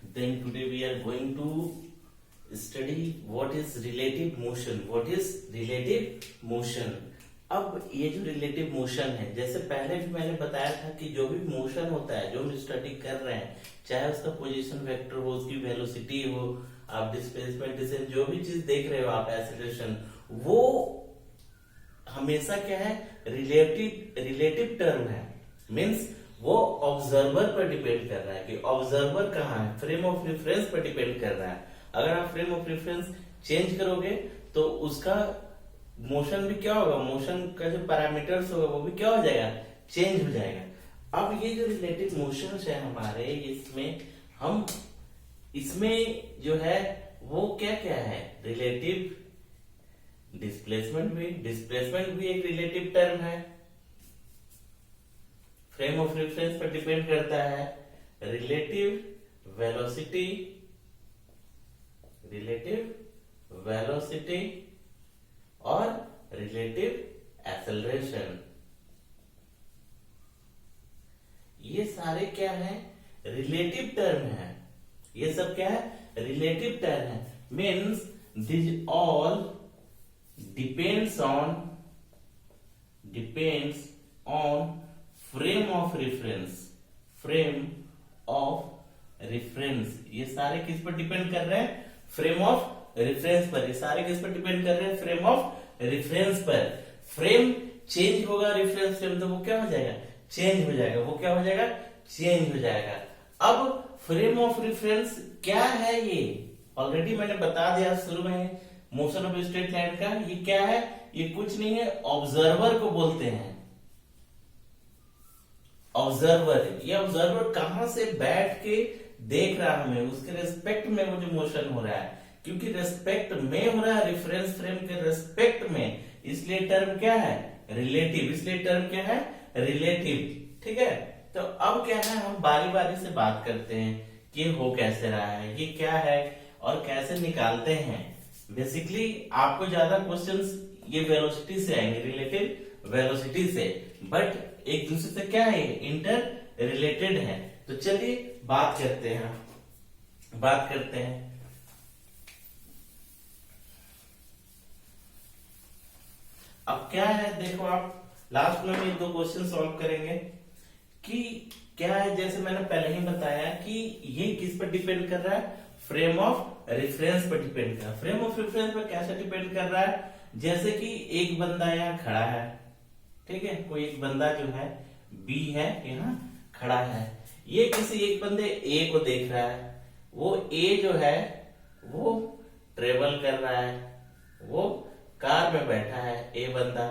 Then today we are going to study what is relative motion. What is relative motion? अब ये जो relative motion है, जैसे पहले भी मैंने बताया था कि जो भी मोशन होता है, जो हम स्टडी कर रहे हैं, चाहे उसका पोजीशन वेक्टर हो, उसकी वेलोसिटी हो, आप डिस्प्लेसमेंट डिस्टेंस जो भी चीज देख रहे हो आप, एक्सेलरेशन, वो हमेशा क्या है, रिलेटिव टर्म है। मीन्स वो ऑब्जर्वर पर डिपेंड कर रहा है कि ऑब्जर्वर कहाँ है, फ्रेम ऑफ रेफरेंस पर डिपेंड कर रहा है। अगर आप फ्रेम ऑफ रेफरेंस चेंज करोगे तो उसका मोशन भी क्या होगा, मोशन का जो पैरामीटर्स होगा वो भी क्या हो जाएगा, चेंज हो जाएगा। अब ये जो रिलेटिव मोशंस है हमारे, इसमें जो है वो क्या क्या है, रिलेटिव डिस्प्लेसमेंट भी एक रिलेटिव टर्म है, फ्रेम ऑफ रेफरेंस पर डिपेंड करता है। रिलेटिव वेलोसिटी और रिलेटिव एक्सेलरेशन, ये सारे क्या है, रिलेटिव टर्म है। ये सब क्या है, रिलेटिव टर्म है। Means this all depends on frame of reference. ये सारे किस पर डिपेंड कर रहे हैं, फ्रेम ऑफ रेफरेंस पर। ये सारे किस पर डिपेंड कर रहे हैं, फ्रेम ऑफ रेफरेंस पर। फ्रेम चेंज होगा, रेफरेंस फ्रेम, तो वो क्या हो जाएगा, चेंज हो जाएगा। वो क्या हो जाएगा, चेंज हो जाएगा। अब फ्रेम ऑफ रेफरेंस क्या है, ये ऑलरेडी मैंने बता दिया शुरू में, मोशन ऑफ स्ट्रेट लाइन का। ये क्या है, ये कुछ नहीं है, ऑब्जर्वर को बोलते हैं। ऑब्जर्वर, ये ऑब्जर्वर कहां से बैठ के देख रहा है हमें, उसके रेस्पेक्ट में वो जो मोशन हो रहा है, क्योंकि रेस्पेक्ट में हो रहा है, रेफरेंस फ्रेम के रेस्पेक्ट में, इसलिए टर्म क्या है, रिलेटिव। इसलिए टर्म क्या है, रिलेटिव। ठीक है, तो अब क्या है, हम बारी बारी से बात करते हैं कि हो कैसे रहा है, ये क्या है और कैसे निकालते हैं। बेसिकली आपको ज्यादा क्वेश्चंस ये वेलोसिटी से आएंगे, रिलेटिव वेलोसिटी से, बट एक दूसरे से क्या है, इंटर रिलेटेड है। तो चलिए बात करते हैं। अब क्या है, देखो आप लास्ट में भी 2 क्वेश्चन सॉल्व करेंगे कि क्या है। जैसे मैंने पहले ही बताया कि ये किस पर डिपेंड कर रहा है, फ्रेम ऑफ रेफरेंस पर डिपेंड कर रहा है। फ्रेम ऑफ रेफरेंस पर कैसे डिपेंड कर रहा है, जैसे कि एक बंदा यहाँ खड़ा है, ठीक है, कोई एक बंदा जो है बी है यहाँ खड़ा है, ये किसी एक बंदे ए को देख रहा है। वो ए जो है वो ट्रेवल कर रहा है, वो कार में बैठा है ए बंदा,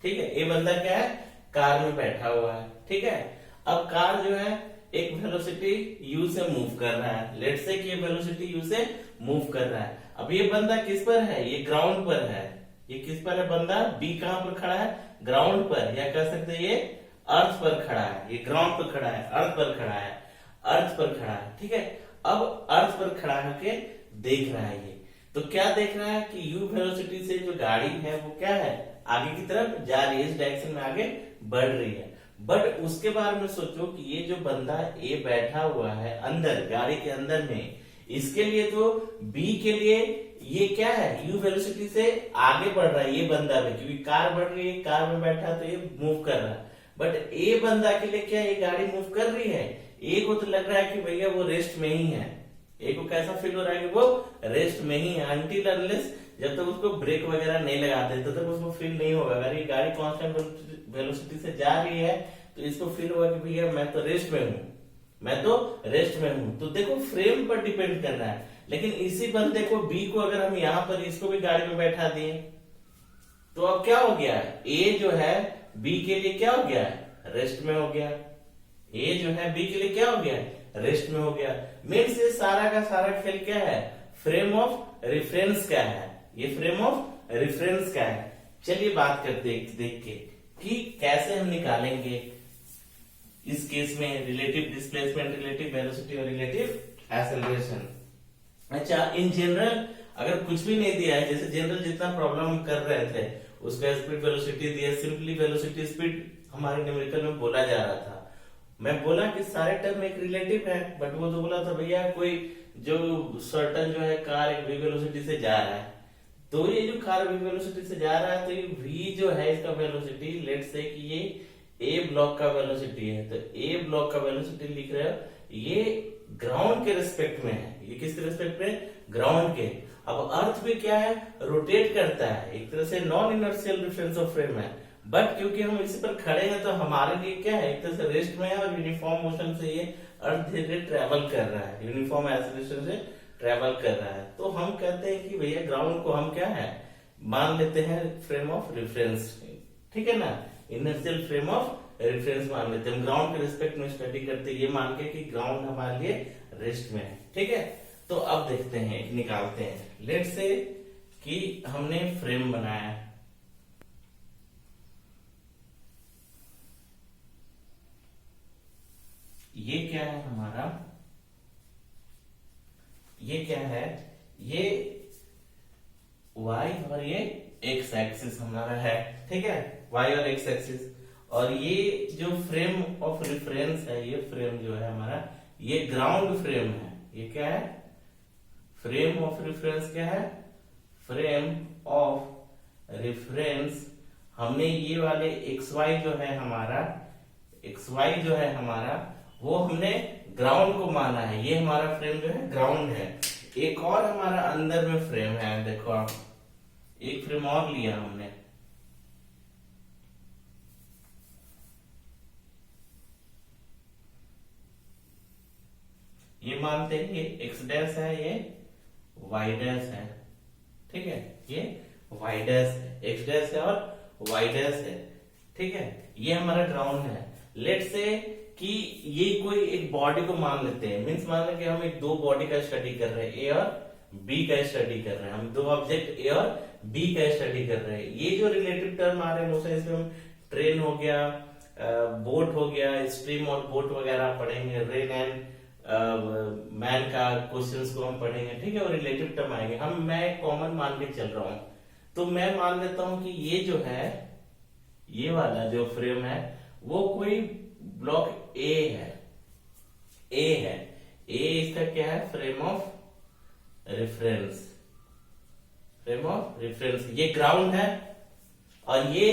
ठीक है। ए बंदा क्या है, कार में बैठा हुआ है, ठीक है। अब कार जो है एक वेलोसिटी u से मूव कर रहा है, लेट्स से कि ये वेलोसिटी u से मूव कर रहा है। अब ये बंदा किस पर है, ये ग्राउंड पर है। ये किस पर है, बंदा बी कहां पर खड़ा है, ग्राउंड पर, या कह सकते हैं ये अर्थ पर खड़ा है। ये ग्राउंड पर खड़ा है, अर्थ पर खड़ा है, ठीक है। अब अर्थ पर खड़ा होके देख रहा है ये, तो क्या देख रहा है कि u वेलोसिटी से जो गाड़ी है वो क्या है, आगे की तरफ जा रही है, इस डायरेक्शन में आगे बढ़ रही है। बट उसके बारे में सोचो कि ये जो बंदा ए बैठा हुआ है अंदर, गाड़ी के अंदर में, इसके लिए तो बी के लिए ये क्या है, u वेलोसिटी से आगे बढ़ रहा है ये बंदा भी, क्योंकि कार बढ़ रही है, कार में बैठा तो ये मूव कर रहा है। बट ए बंदा के लिए क्या, ये गाड़ी मूव कर रही है, ए को तो लग रहा है कि भैया वो रेस्ट में ही है। ए को कैसा फील हो रहा है कि वो रेस्ट में ही है, अनटिल अनलेस जब तक उसको ब्रेक वगैरह नहीं लगा देते तब तक उसको फील नहीं होगा। अगर ये गाड़ी कांस्टेंट वेलोसिटी से जा रही है तो इसको फील होगा कि भैया मैं तो रेस्ट में हूं। तो देखो फ्रेम पर डिपेंड कर रहा है। लेकिन इसी बंदे को बी को अगर हम यहाँ पर इसको भी गाड़ी में बैठा दिए तो अब क्या हो गया, ए जो है बी के लिए क्या हो गया, रेस्ट में हो गया। ए जो है बी के लिए क्या हो गया, रेस्ट में हो गया। मीन्स ये सारा का सारा खेल क्या है, फ्रेम ऑफ रेफरेंस का है, ये फ्रेम ऑफ रेफरेंस का है। चलिए बात करते देख के कि कैसे हम निकालेंगे इस केस में रिलेटिव डिस्प्लेसमेंट, रिलेटिव वेलोसिटी और रिलेटिव एक्सेलरेशन। अच्छा, इन जनरल अगर कुछ भी नहीं दिया है, जैसे जनरल जितना प्रॉब्लम हम कर रहे थे उसका स्पीड वेलोसिटी दिया, सिंपली वेलोसिटी स्पीड हमारे न्यूमेरिकल में बोला जा रहा था। मैं बोला कि सारे टर्म एक रिलेटिव है, बट वो तो बोला था भैया कोई जो सर्टन जो है कार एक v वेलोसिटी से जा रहा है, तो ये जो कार v वेलोसिटी से जा रहा है, तो ये v जो है इसका वेलोसिटी, लेट से कि ये a ब्लॉक का वेलोसिटी है, तो a ब्लॉक का वेलोसिटी लिख रहे हो, ये ग्राउंड के रिस्पेक्ट में है। ये किसके रिस्पेक्ट में? ग्राउंड के। अब अर्थ भी क्या है? रोटेट करता है, एक तरह से non inertial difference of frame है, बट क्योंकि हम इसी पर खड़े हैं तो हमारे लिए क्या है, एक तरह से रेस्ट में है, और यूनिफॉर्म मोशन से ये अर्थ धीरे धीरे ट्रेवल कर रहा है, यूनिफॉर्म एक्सेलरेशन से ट्रेवल कर रहा है। तो हम कहते हैं कि भैया ग्राउंड को हम क्या है, मान लेते हैं फ्रेम ऑफ रेफरेंस, ठीक है ना, इनर्शियल फ्रेम ऑफ रेफरेंस मान लेते हैं। ग्राउंड के रिस्पेक्ट में स्टडी करते ये मान के कि ग्राउंड हमारे लिए रेस्ट में है, ठीक है। तो अब देखते हैं, निकालते हैं। लेट से कि हमने फ्रेम बनाया, ये क्या है हमारा, ये क्या है, ये y और ये x एक्सिस हमारा है, ठीक है, y और x एक्सिस। और ये जो फ्रेम ऑफ रेफरेंस है, ये फ्रेम जो है हमारा, ये ग्राउंड फ्रेम है। ये क्या है? फ्रेम ऑफ रेफरेंस क्या है? Frame of reference. हमने ये वाले xy जो है हमारा, xy जो है हमारा, वो हमने ग्राउंड को माना है। ये हमारा फ्रेम जो है ग्राउंड है। एक और हमारा अंदर में फ्रेम है, देखो आप, एक फ्रेम और लिया हमने, ये मानते हैं ये एक्स डैश है, ये वाई डैश है, ठीक है, ये वाई डैश है, एक्स डैश है और वाई डैश है, ठीक है, ये हमारा ग्राउंड है। लेट से कि ये कोई एक बॉडी को मान लेते हैं, मीन्स मान लें कि हम एक दो बॉडी का स्टडी कर रहे हैं, ए और बी का स्टडी कर रहे हैं, हम दो ऑब्जेक्ट ए और बी का स्टडी कर रहे हैं। ये जो रिलेटिव टर्म आ रहे हैं उसे इसमें हम ट्रेन हो गया, बोट हो गया, स्ट्रीम और बोट वगैरह पढ़ेंगे, रेन एंड मैन का क्वेश्चंस को हम पढ़ेंगे, ठीक है, और रिलेटिव टर्म आएंगे। मैं कॉमन मान के चल रहा हूं, तो मैं मान लेता हूं कि ये जो है, ये वाला जो फ्रेम है वो कोई ब्लॉक ए है, ए है, ए इसका क्या है? Frame of reference, frame of reference, ये ग्राउंड है। और ये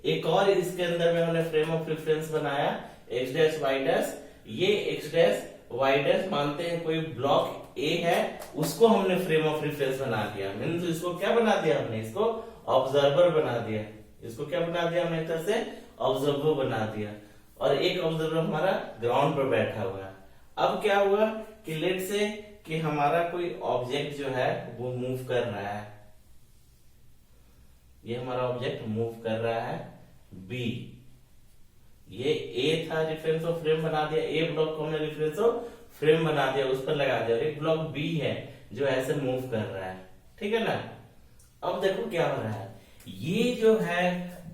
एक और इसके अंदर में हमने फ्रेम ऑफ रेफरेंस बनाया, एक्स डैश वाई डैश, ये एक्स डैश वाई डैश मानते हैं कोई ब्लॉक ए है, उसको हमने फ्रेम ऑफ रेफरेंस बना दिया। मीन्स इसको क्या बना दिया हमने? इसको ऑब्जर्वर बना दिया। इसको क्या बना दिया हमने? एक तरह से ऑब्जर्वर बना दिया। और एक ऑब्जर्वर हमारा ग्राउंड पर बैठा हुआ है। अब क्या हुआ कि लेट से कि हमारा कोई ऑब्जेक्ट जो है वो मूव कर रहा है, ये हमारा ऑब्जेक्ट मूव कर रहा है बी, ये ए था, रेफरेंस ऑफ फ्रेम बना दिया, ए ब्लॉक को हमने रेफरेंस ऑफ फ्रेम बना दिया, उस पर लगा दिया। एक ब्लॉक बी है जो ऐसे मूव कर रहा है, ठीक है ना। अब देखो क्या हो रहा है, ये जो है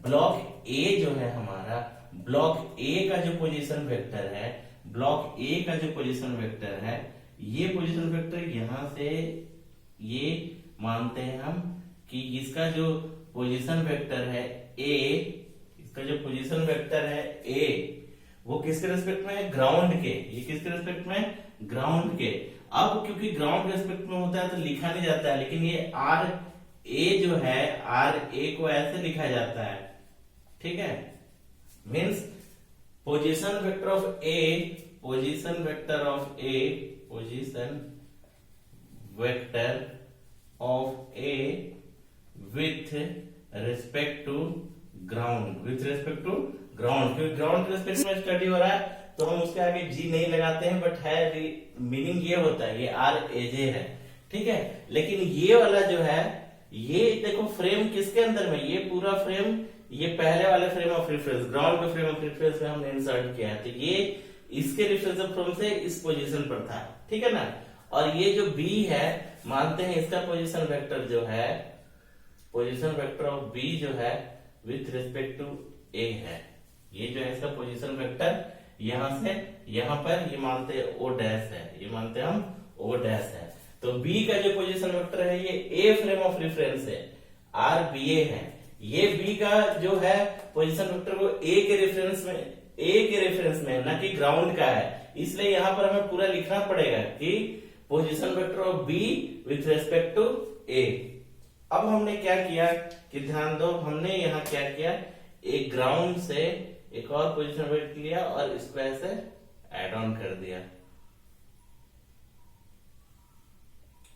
ब्लॉक ए जो है हमारा, ब्लॉक ए का जो पोजीशन वेक्टर है, ब्लॉक ए का जो पोजीशन वेक्टर है, ये पोजीशन वेक्टर यहां से ये मानते हैं हम कि इसका जो पोजीशन वेक्टर है ए, इसका जो पोजीशन वेक्टर है ए, वो किसके रिस्पेक्ट में है? ग्राउंड के। ये किसके रिस्पेक्ट में? ग्राउंड के। अब क्योंकि ग्राउंड रिस्पेक्ट में होता है तो लिखा नहीं जाता है, लेकिन ये आर ए जो है, आर ए को ऐसे लिखा जाता है, ठीक है, means position vector of A, position vector of A, position vector of A with respect to ground, with respect to ground. क्योंकि ग्राउंड के रिस्पेक्ट में स्टडी हो रहा है तो हम उसके आगे जी नहीं लगाते हैं, बट है मीनिंग ये होता है, ये आर ए जे है, ठीक है। लेकिन ये वाला जो है, ये देखो फ्रेम किसके अंदर में, ये पूरा फ्रेम, ये पहले वाले फ्रेम ऑफ रेफरेंस, ग्राउंड के फ्रेम ऑफ रेफरेंस में हमने इंसर्ट किया है, तो ये इसके रेफरेंस ऑफ फ्रेम से इस पोजीशन पर था, ठीक है ना। और ये जो बी है, मानते हैं इसका पोजीशन वेक्टर जो है, पोजीशन वेक्टर ऑफ बी जो है विथ रिस्पेक्ट टू ए है, ये जो है इसका पोजीशन वेक्टर यहां से यहां पर, ये मानते हैं ओ डैश है, ये मानते हैं हम ओ डैश है। तो बी का जो पोजीशन वेक्टर है ये ए फ्रेम ऑफ रेफरेंस है, आर बी ए है। ये बी का जो है पोजीशन वेक्टर वो ए के रेफरेंस में, ए के रेफरेंस में ना कि ग्राउंड का है, इसलिए यहाँ पर हमें पूरा लिखना पड़ेगा कि position vector of B with respect to A. अब हमने क्या किया कि ध्यान दो, हमने यहाँ क्या किया, एक ग्राउंड से एक और पोजीशन वेक्टर लिया और इसको ऐसे ऐड ऑन कर दिया।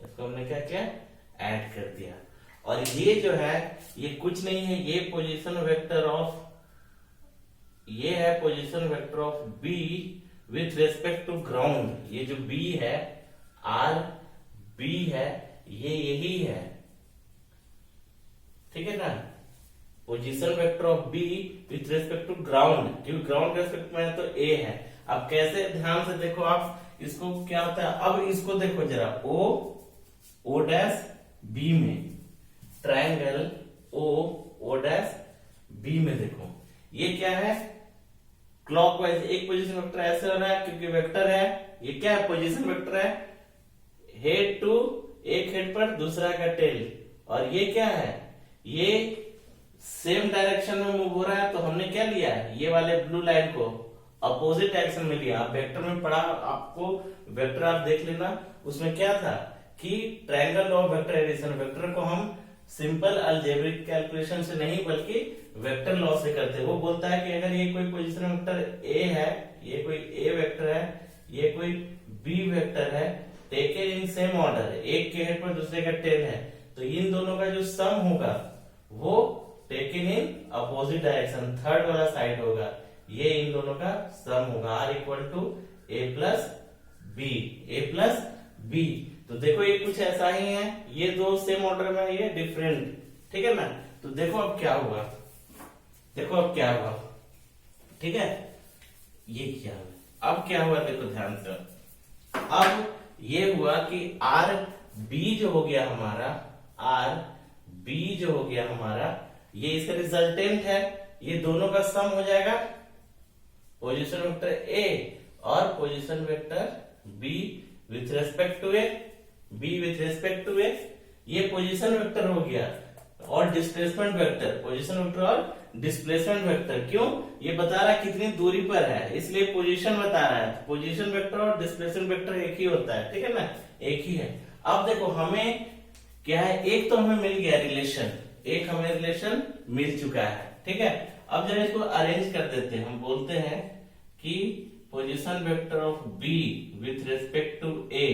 इसको हमने क्या किया, ऐड कर दिया। और ये जो है ये कुछ नहीं है, ये पोजीशन वेक्टर ऑफ, ये है position vector of B with respect to ground. ये जो बी है, आर बी है, ये यही है, ठीक है ना। Position vector of B with respect to ground, क्योंकि ग्राउंड रेस्पेक्ट में है तो ए है। अब कैसे, ध्यान से देखो आप, इसको क्या होता है, अब इसको देखो जरा, ओ डैश बी में, ट्रायंगल ओ डैश बी में देखो, ये क्या है, क्लॉकवाइज एक पोजीशन वेक्टर ऐसे हो रहा है क्योंकि वेक्टर है, ये क्या है, पोजीशन वेक्टर है, हेड टू, एक हेड पर दूसरा का टेल, और ये क्या है, ये सेम डायरेक्शन में मूव हो रहा है। तो हमने क्या लिया, ये वाले ब्लू लाइन को अपोजिट डायरेक्शन में लिया। आप वेक्टर में पढ़ा, आपको वेक्टर आप देख लेना, उसमें क्या था कि triangle of vector addition, vector को हम सिंपल अलजेब्रिक कैलकुलेशन से नहीं बल्कि वेक्टर लॉ से करते हैं। वो बोलता है कि अगर ये कोई पोजीशन वेक्टर ए है, ये कोई ए वेक्टर है, ये कोई बी वेक्टर है, टेकन इन सेम ऑर्डर, एक के हेड पर दूसरे का टेल है, तो इन दोनों का जो सम होगा वो taken in opposite direction, third वाला साइड होगा, ये इन दोनों का सम होगा, R equal to A plus B, A plus B. तो देखो ये कुछ ऐसा ही है, ये दो सेम ऑर्डर में, ये डिफरेंट, ठीक है ना। तो देखो अब क्या हुआ, देखो अब क्या हुआ, ठीक है, ये क्या हुआ, अब क्या हुआ देखो ध्यान से। अब ये हुआ कि आर बी जो हो गया हमारा, आर बी जो हो गया हमारा, ये इसका रिजल्टेंट है, ये दोनों का सम हो जाएगा, पोजीशन वेक्टर ए और position vector B with respect to A, B with respect to A, ये पोजीशन वेक्टर हो गया, और डिस्प्लेसमेंट वेक्टर, पोजीशन वेक्टर और डिस्प्लेसमेंट वेक्टर, क्यों, ये बता रहा है कितनी दूरी पर है, इसलिए पोजीशन बता रहा है। पोजीशन वेक्टर और डिस्प्लेसमेंट वेक्टर एक ही होता है, ठीक है ना, एक ही है। अब देखो हमें क्या है, एक तो हमें मिल गया रिलेशन, एक हमें रिलेशन मिल चुका है, ठीक है। अब जब इसको अरेंज कर देते हैं, हम बोलते हैं कि position vector of B with respect to A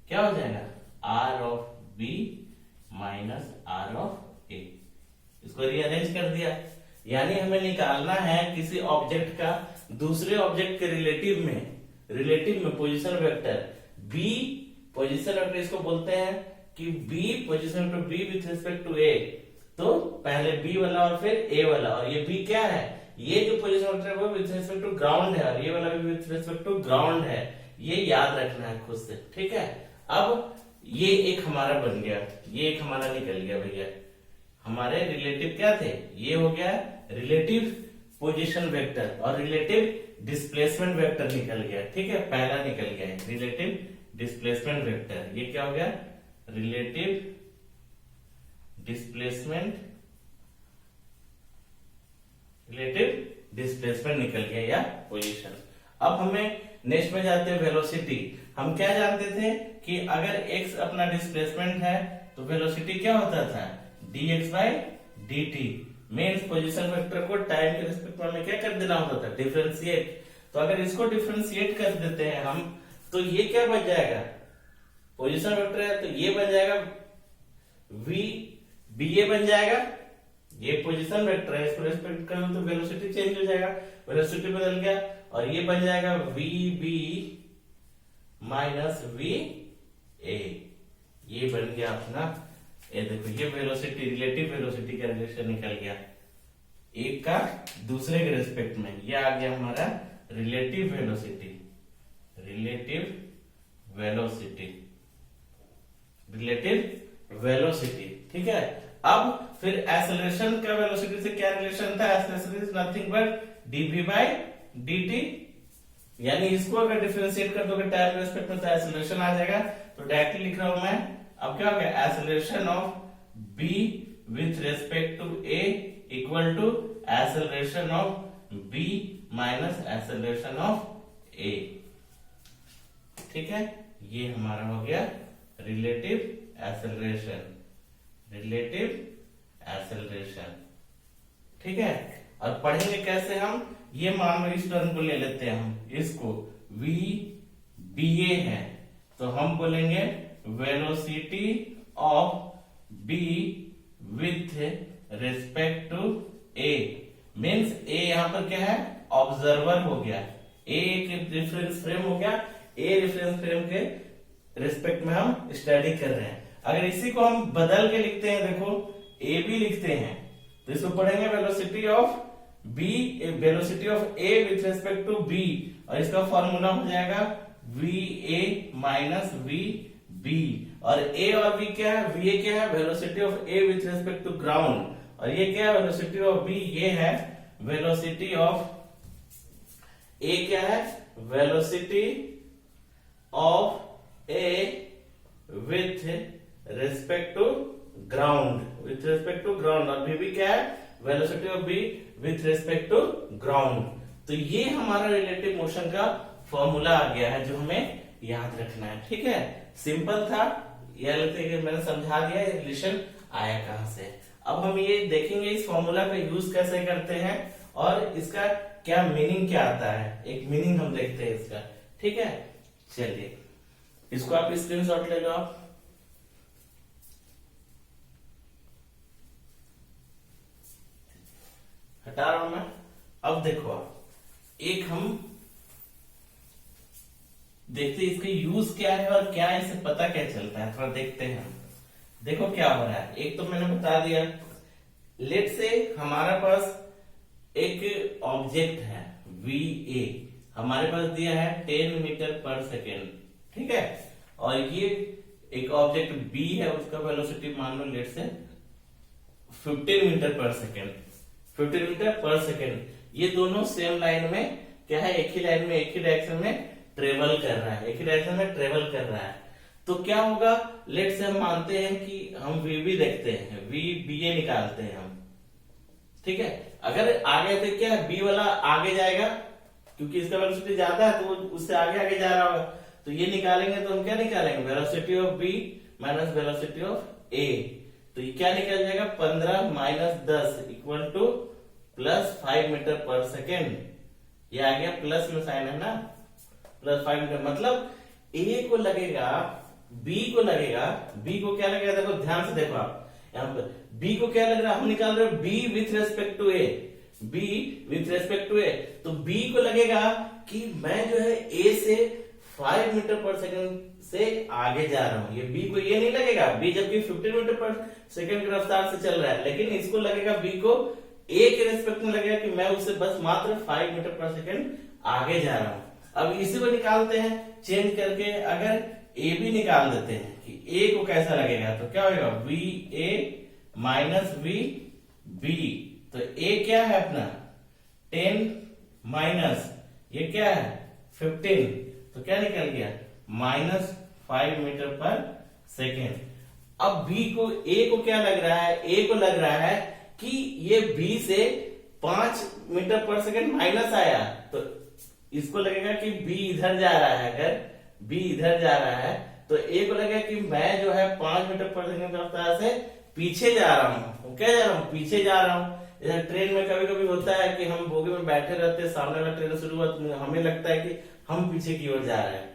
क्या हो जाएगा, R of B minus R of A, इसको रीअरेंज कर दिया। यानी हमें निकालना है किसी ऑब्जेक्ट का दूसरे ऑब्जेक्ट के रिलेटिव में position vector B, position vector इसको बोलते हैं कि B, position vector B with respect to A, तो पहले बी वाला और फिर ए वाला, और ये बी क्या है, ये जो पोजीशन वेक्टर है वो विथ रिस्पेक्ट टू ग्राउंड है, और ये वाला भी विथ रिस्पेक्ट टू ग्राउंड है, ये याद रखना है खुद से, ठीक है। अब ये एक हमारा बन गया, ये एक हमारा निकल गया भैया, हमारे रिलेटिव क्या थे, ये हो गया रिलेटिव पोजीशन वेक्टर और रिलेटिव डिस्प्लेसमेंट वेक्टर निकल गया, ठीक है, पहला निकल गया रिलेटिव डिस्प्लेसमेंट वेक्टर, ये क्या हो गया, रिलेटिव डिस्प्लेसमेंट, रिलेटिव डिस्प्लेसमेंट निकल गया या पोजीशन। अब हमें नेक्स्ट में जाते हैं वेलोसिटी। हम क्या जानते थे कि अगर x अपना डिस्प्लेसमेंट है तो वेलोसिटी क्या होता था, dx by dt, means position vector को टाइम के रिस्पेक्ट में क्या कर देना होता था, डिफरेंशिएट। तो अगर इसको डिफरेंशिएट कर देते हैं हम, तो ये क्या बन जाएगा, पोजीशन वेक्टर है तो ये बन जाएगा v ba बन जाएगा, ये पोजीशन वेक्टर है, इसको रेस्पेक्ट कर तो वेलोसिटी चेंज हो जाएगा, वेलोसिटी बदल गया, और ये बन जाएगा vb माइनस va, ये बन गया अपना, ये देखो ये वेलोसिटी, रिलेटिव वेलोसिटी का रिलेशन निकल गया एक का दूसरे के रेस्पेक्ट में, ये आ गया हमारा relative velocity, relative velocity, relative velocity, ठीक है। अब फिर एक्सेलरेशन का वेलोसिटी से क्या रिलेशन था, acceleration is nothing but dv by dt, यानी इसको अगर डिफरेंशिएट कर दोगे टाइम रेस्पेक्ट में तो एक्सेलरेशन आ जाएगा, तो डायरेक्टली लिख रहा हूं मैं। अब क्या हो गया, acceleration of b with respect to a equal to acceleration of b minus acceleration of A. ठीक है, ये हमारा हो गया रिलेटिव एक्सेलरेशन, रिलेटिव एक्सेलरेशन। ठीक है, और पढ़ेंगे कैसे हम, ये मान लो इस टर्म को ले लेते हैं हम, इसको v ba है, तो हम बोलेंगे velocity of b with respect to a। Means a यहां पर क्या है, ऑब्जर्वर हो गया, a एक रेफरेंस फ्रेम हो गया, a रेफरेंस फ्रेम के रिस्पेक्ट में हम स्टडी कर रहे हैं। अगर इसी को हम बदल के लिखते हैं, देखो a b लिखते हैं, तो इसको पढ़ेंगे velocity of b, velocity of a with respect to b, और इसका फॉर्मूला हो जाएगा va माइनस vb। और a और b क्या है, va क्या है, velocity of a with respect to ground, और ये क्या है, वेलोसिटी ऑफ b, ये है वेलोसिटी ऑफ a, क्या है, velocity of a with respect to ground, with respect to ground, और v क्या है, velocity of b with respect to ground. तो ये हमारा रिलेटिव मोशन का फॉर्मूला आ गया है जो हमें याद रखना है। ठीक है, सिंपल था, यह लगता है कि मैंने समझा दिया रिलेशन आया कहां से। अब हम ये देखेंगे इस फॉर्मूला का यूज कैसे करते हैं और इसका क्या मीनिंग क्या आता है, एक मीनिंग हम देखते हैं इसका। ठीक है, चलिए इसको आप स्क्रीनशॉट ले लो आप। हटा रहा हूं मैं। अब देखो आप, एक हम देखते हैं इसका यूज क्या है और क्या इससे पता क्या चलता है, थोड़ा देखते हैं। देखो क्या हो रहा है, एक तो मैंने बता दिया, लेट से हमारे पास एक ऑब्जेक्ट है VA, हमारे पास दिया है 10 मीटर पर सेकेंड। ठीक है, और ये एक ऑब्जेक्ट B है, उसका वेलोसिटी मान लो लेट से 15 metre per second, 15 metre per second. ये दोनों सेम लाइन में क्या है, एक ही लाइन में, एक ही डायरेक्शन में ट्रेवल कर रहा है, एक ही डायरेक्शन में ट्रेवल कर रहा है। तो क्या होगा, लेट से हम मानते हैं कि हम VB देखते हैं, VBA निकालते हैं हम। ठीक है, अगर आगे तो क्या है, B वाला आगे जाएगा क्योंकि इसका वेलोसिटी ज्यादा है, तो उससे आगे आगे जा रहा होगा, तो ये निकालेंगे तो हम क्या निकालेंगे, velocity of B minus velocity of A। तो ये क्या निकल जाएगा, 15 minus 10 equal to plus 5 metre per second. ये आ गया, प्लस में साइन है ना, प्लस 5 मीटर, मतलब A को लगेगा, B को लगेगा, B को क्या लगेगा, देखो ध्यान से देखो आप यहाँ पर, B को क्या लग रहा है, हम निकाल रहे हैं B with respect to A, B with respect to A, तो B को लगेगा कि मैं जो है A से 5 मीटर पर सेकंड से आगे जा रहा हूं। ये B को ये नहीं लगेगा, B जबकि 15 मीटर पर सेकंड की रफ्तार से चल रहा है, लेकिन इसको लगेगा, B को A के रेस्पेक्ट में लगेगा कि मैं उससे बस मात्र 5 मीटर पर सेकंड आगे जा रहा हूं। अब इसी को निकालते हैं चेंज करके, अगर ए बी निकाल देते हैं कि ए को कैसा लगेगा, तो क्या होगा, V A minus V B. तो ए क्या है अपना 10 माइनस ये क्या है 15, तो क्या निकल गया माइनस 5 मीटर पर सेकेंड। अब बी को, ए को क्या लग रहा है, ए को लग रहा है कि ये बी से 5 मीटर पर सेकेंड माइनस आया, तो इसको लगेगा कि बी इधर जा रहा है, अगर बी इधर जा रहा है तो ए को लगेगा कि मैं जो है 5 मीटर पर सेकेंड की रफ्तार से पीछे जा रहा हूं। क्या जा रहा हूं, पीछे जा रहा हूं। इधर ट्रेन में कभी कभी होता है कि हम बोगी में बैठे रहते हैं, सामने वाला ट्रेन शुरू हुआ तो हमें लगता है कि हम पीछे की ओर जा रहे हैं,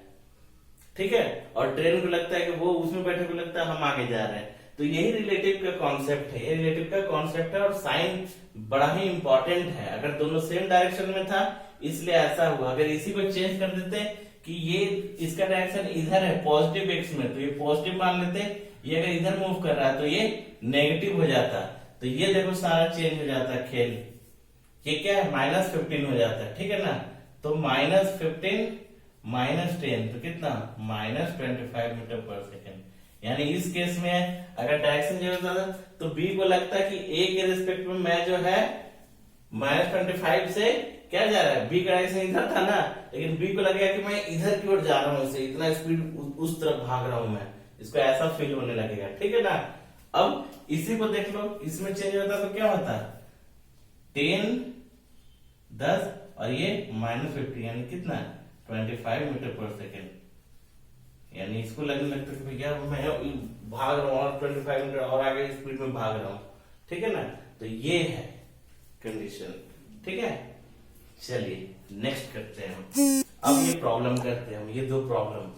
ठीक है, और ट्रेन को लगता है कि वो उसमें बैठे को लगता है हम आगे जा रहे हैं। तो यही रिलेटिव का कॉन्सेप्ट है, ये रिलेटिव का कॉन्सेप्ट है और साइन बड़ा ही इंपॉर्टेंट है। अगर दोनों सेम डायरेक्शन में था इसलिए ऐसा हुआ, अगर इसी को चेंज कर देते कि ये इसका डायरेक्शन इधर है पॉजिटिव एक्स में, तो ये पॉजिटिव मान लेते, ये अगर इधर मूव कर रहा है तो ये नेगेटिव हो जाता, तो ये देखो सारा चेंज हो जाता है खेल, ये क्या है -15 हो जाता है, ठीक है ना। तो -15 -10 तो कितना -25 मीटर पर सेकेंड। यानी इस केस में अगर डायरेक्शन चेंज होता था तो बी को लगता है कि ए के रिस्पेक्ट में मैं जो है -25 से क्या जा रहा है, बी का डायरेक्शन इधर था ना, लेकिन बी को लगेगा कि मैं इधर की ओर जा रहा हूं, इसे इतना स्पीड उस तरफ भाग रहा हूं मैं, इसको ऐसा फील होने लगेगा, ठीक है ना। अब इसी को देख लो, इसमें चेंज होता तो क्या होता 10 10 और ये -50 यानी कितना 25 मीटर पर सेकेंड। यानी इसको लगने लगता है कि भैया मैं भाग रहा हूँ और 25 मीटर और आगे स्पीड में भाग रहा हूँ, ठीक है ना। तो ये है कंडीशन, ठीक है। चलिए नेक्स्ट करते हैं हम। अब ये प्रॉब्लम करते हैं हम, ये दो प्रॉब्लम।